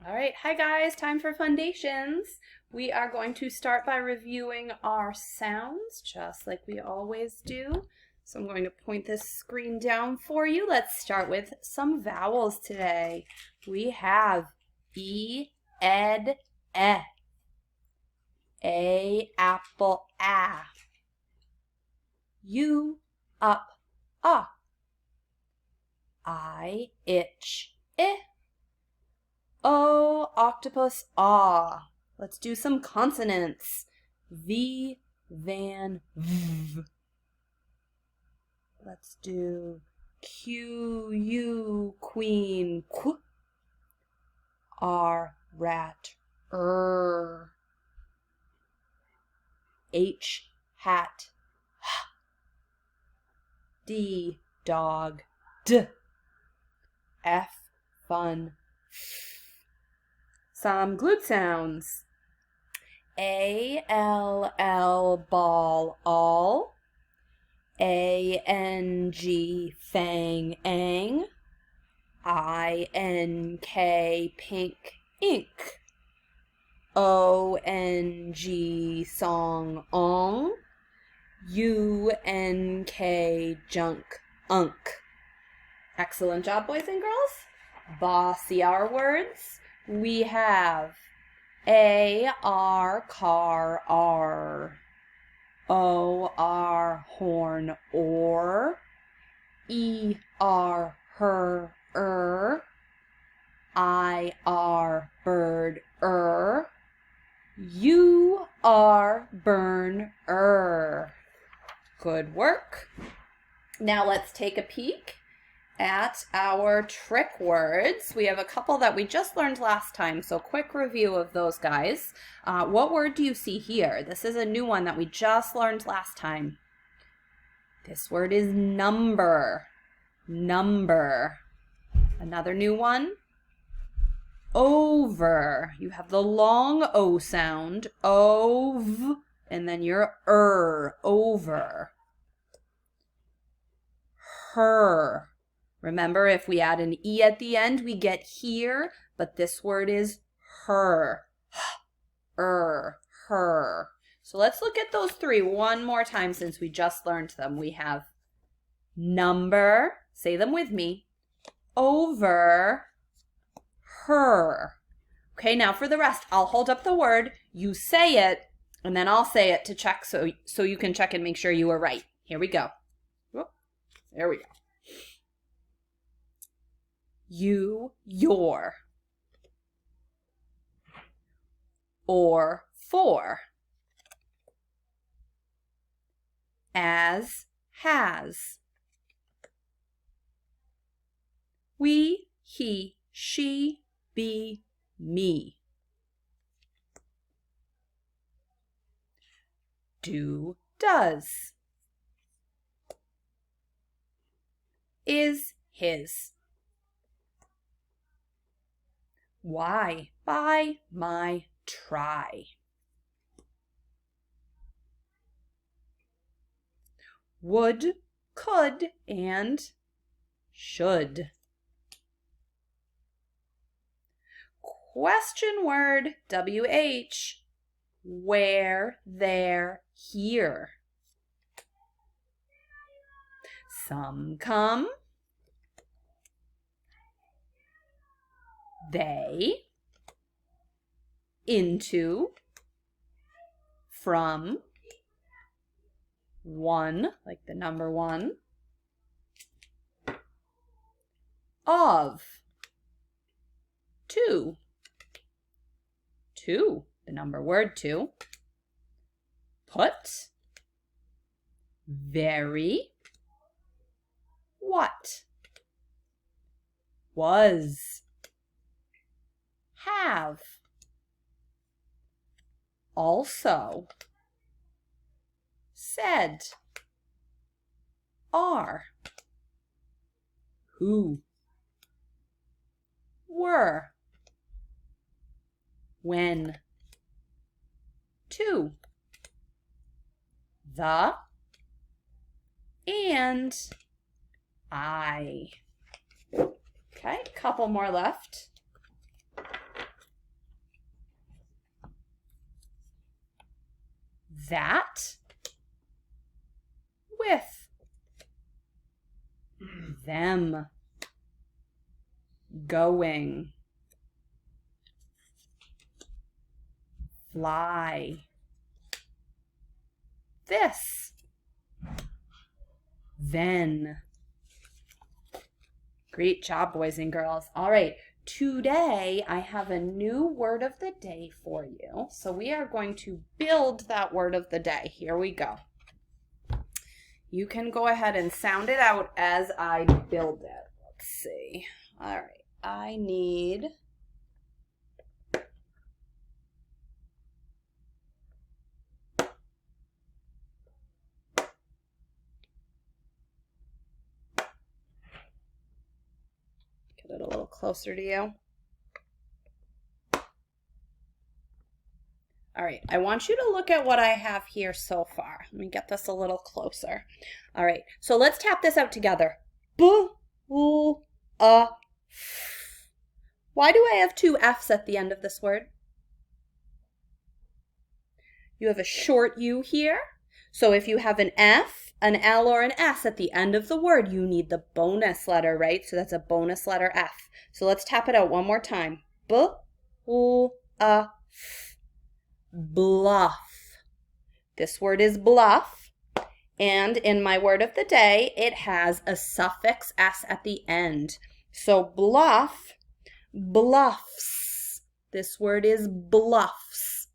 All right, hi guys, time for Fundations. We are going to start by reviewing our sounds, just like we always do. So I'm going to point this screen down for you. Let's start with some vowels today. We have E, ed, eh, A, apple, ah, U, up, ah, I, itch, eh, O, octopus, ah. Let's do some consonants. V, van, v. Let's do Q, U, queen, qu. R, rat, H, hat, h. D, dog, d. F, fun, f. Some glute sounds. A-L-L, ball, all. A-N-G, fang, ang. I-N-K, pink, ink. O-N-G, song, ong. U-N-K, junk, unk. Excellent job, boys and girls. Bossy our words. We have A-R, car, R. O-R, horn, or. E-R, her, I-R, bird, U-R, burn, Good work. Now let's take a peek at our trick words. We have a couple that we just learned last time, so quick review of those guys. What word do you see here? This is a new one that we just learned last time. This word is number. Number. Another new one. Over. You have the long O sound. Ov. And then your over. Her. Remember, if we add an E at the end, we get here, but this word is her. Her. So let's look at those three one more time since we just learned them. We have number, say them with me, over, her. Okay, now for the rest, I'll hold up the word, you say it, and then I'll say it to check so you can check and make sure you are right. Here we go. Whoop, there we go. You, your. Or, for. As, has. We, he, she, be, me. Do, does. Is, his. Why, by, my, try. Would, could, and should. Question word, WH, where, there, here. Some come. They. Into. From. One, like the number one. Of. Two. Two, the number word two. Put. Very. What. Was. Have. Also. Said. Are. Who. Were. When. To. The. And. I. Okay, couple more left. that, with, them, going, fly, this, then. Great job, boys and girls. All right, today I have a new word of the day for you. So we are going to build that word of the day. Here we go. You can go ahead and sound it out as I build it. Let's see. All right, I need... Get it a little closer to you. All right, I want you to look at what I have here so far. Let me get this a little closer. All right, so let's tap this out together. B, U, A, F. Why do I have two F's at the end of this word? You have a short U here. So if you have an F, an L, or an S at the end of the word, you need the bonus letter, right? So that's a bonus letter F. So let's tap it out one more time. B, U, A, F. Bluff. This word is bluff. And in my word of the day, it has a suffix S at the end. So bluff, bluffs. This word is bluffs.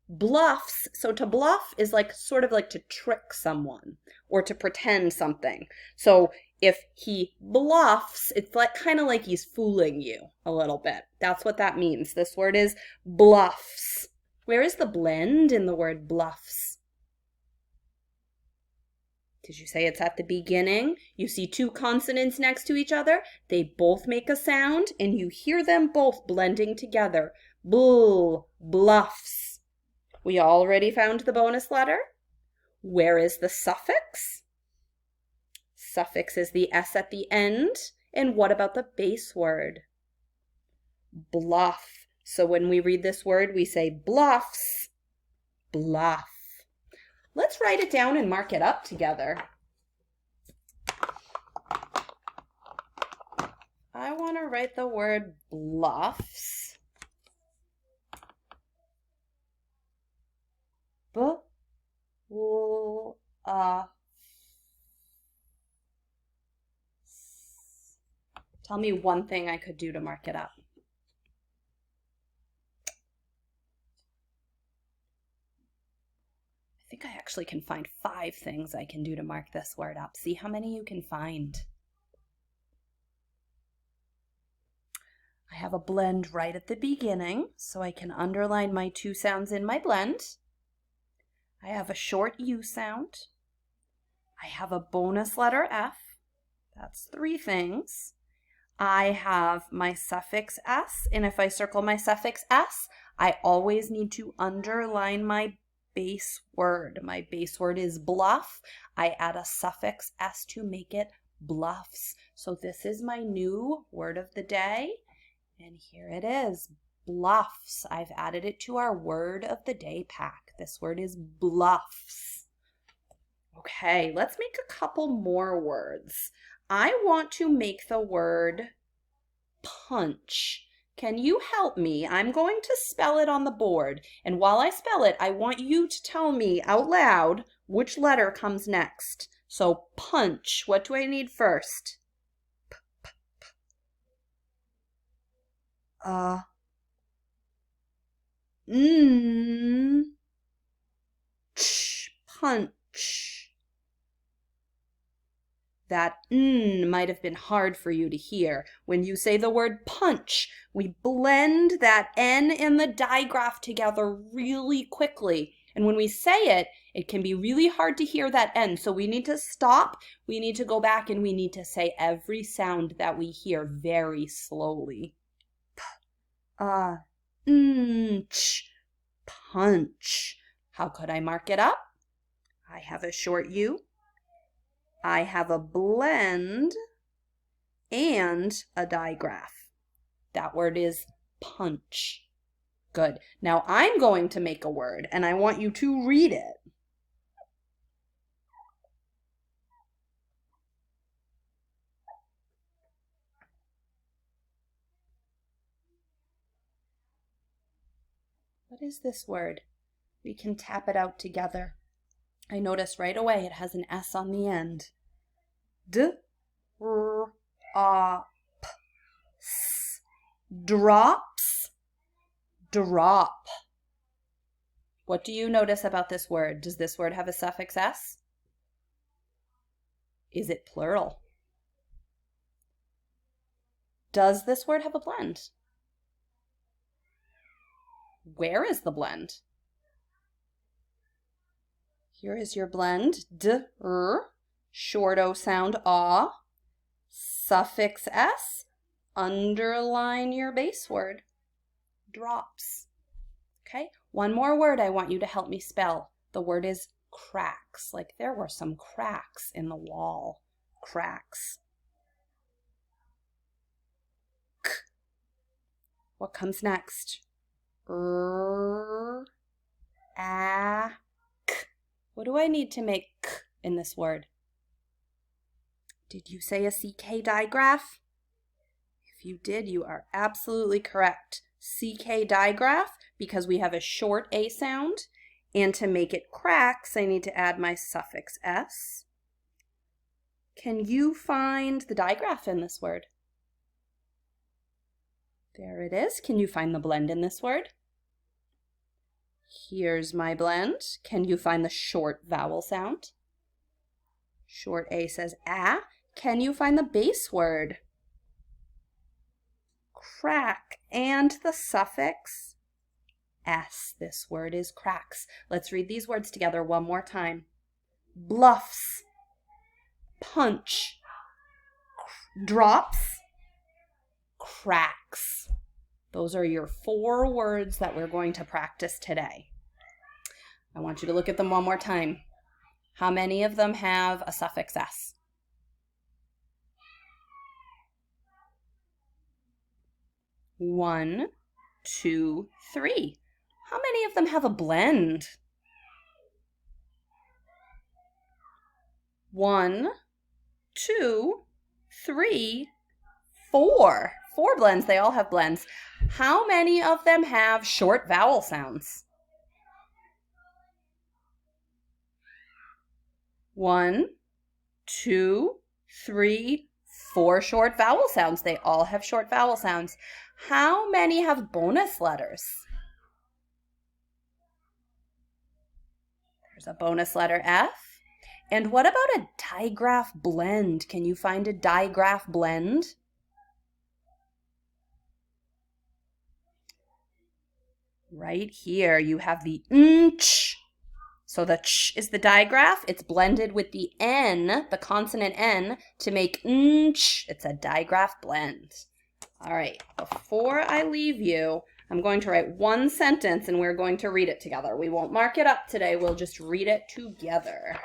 Bluffs. So to bluff is like sort of like to trick someone or to pretend something. So if he bluffs, it's like kind of like he's fooling you a little bit. That's what that means. This word is bluffs. Where is the blend in the word bluffs? Did you say it's at the beginning? You see two consonants next to each other. They both make a sound, and you hear them both blending together. Bull, bluffs. We already found the bonus letter. Where is the suffix? Suffix is the S at the end. And what about the base word? Bluff. So when we read this word, we say bluffs, bluff. Let's write it down and mark it up together. I want to write the word bluffs. Tell me one thing I could do to mark it up. I think I actually can find 5 things I can do to mark this word up. See how many you can find. I have a blend right at the beginning, so I can underline my 2 sounds in my blend. I have a short U sound. I have a bonus letter F. That's 3 things. I have my suffix S, and if I circle my suffix S, I always need to underline my base word. My base word is bluff. I add a suffix S to make it bluffs. So this is my new word of the day. And here it is, bluffs. I've added it to our word of the day pack. This word is bluffs. Okay, let's make a couple more words. I want to make the word punch. Can you help me? I'm going to spell it on the board. And while I spell it, I want you to tell me out loud which letter comes next. So punch. What do I need first? Punch. That might have been hard for you to hear. When you say the word punch, we blend that N and the digraph together really quickly. And when we say it, it can be really hard to hear that N. So we need to stop, we need to go back, and we need to say every sound that we hear very slowly. Punch. How could I mark it up? I have a short U. I have a blend and a digraph. That word is punch. Good. Now I'm going to make a word and I want you to read it. What is this word? We can tap it out together. I notice right away it has an S on the end. D-R-O-P-S. Drops. Drop. What do you notice about this word? Does this word have a suffix S? Is it plural? Does this word have a blend? Where is the blend? Here is your blend. D-R, short O sound, ah. Suffix S, underline your base word. Drops. Okay, one more word I want you to help me spell. The word is cracks, like there were some cracks in the wall. Cracks. K. What comes next? A. What do I need to make k in this word? Did you say a CK digraph? If you did, you are absolutely correct. CK digraph, because we have a short A sound, and to make it cracks, I need to add my suffix S. Can you find the digraph in this word? There it is. Can you find the blend in this word? Here's my blend. Can you find the short vowel sound? Short A says A. Can you find the base word? Crack. And the suffix S. This word is cracks. Let's read these words together one more time. Bluffs. Punch. Drops. Cracks. Those are your 4 words that we're going to practice today. I want you to look at them one more time. How many of them have a suffix S? One, 2, 3. How many of them have a blend? 1, 2, 3, 4. 4 blends. They all have blends. How many of them have short vowel sounds? 1, 2, 3, 4 short vowel sounds. They all have short vowel sounds. How many have bonus letters? There's a bonus letter F. And what about a digraph blend? Can you find a digraph blend? Right here, you have the ch. So the ch is the digraph. It's blended with the N, the consonant N, to make ch. It's a digraph blend. All right, before I leave you, I'm going to write one sentence and we're going to read it together. We won't mark it up today. We'll just read it together.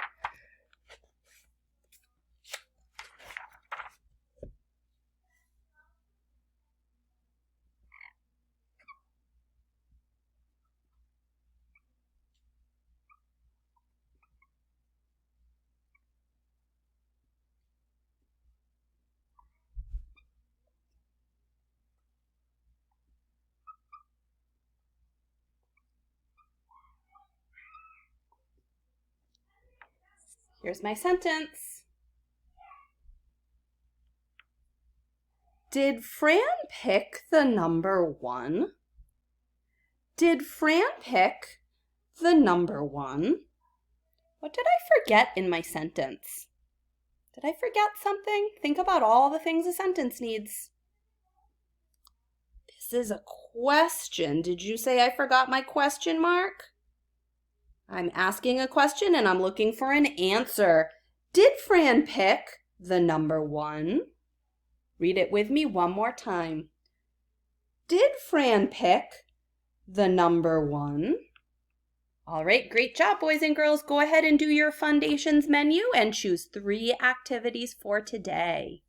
Here's my sentence. Did Fran pick the number 1? Did Fran pick the number 1? What did I forget in my sentence? Did I forget something? Think about all the things a sentence needs. This is a question. Did you say I forgot my question mark? I'm asking a question and I'm looking for an answer. Did Fran pick the number 1? Read it with me one more time. Did Fran pick the number 1? All right, great job, boys and girls. Go ahead and do your Fundations menu and choose 3 activities for today.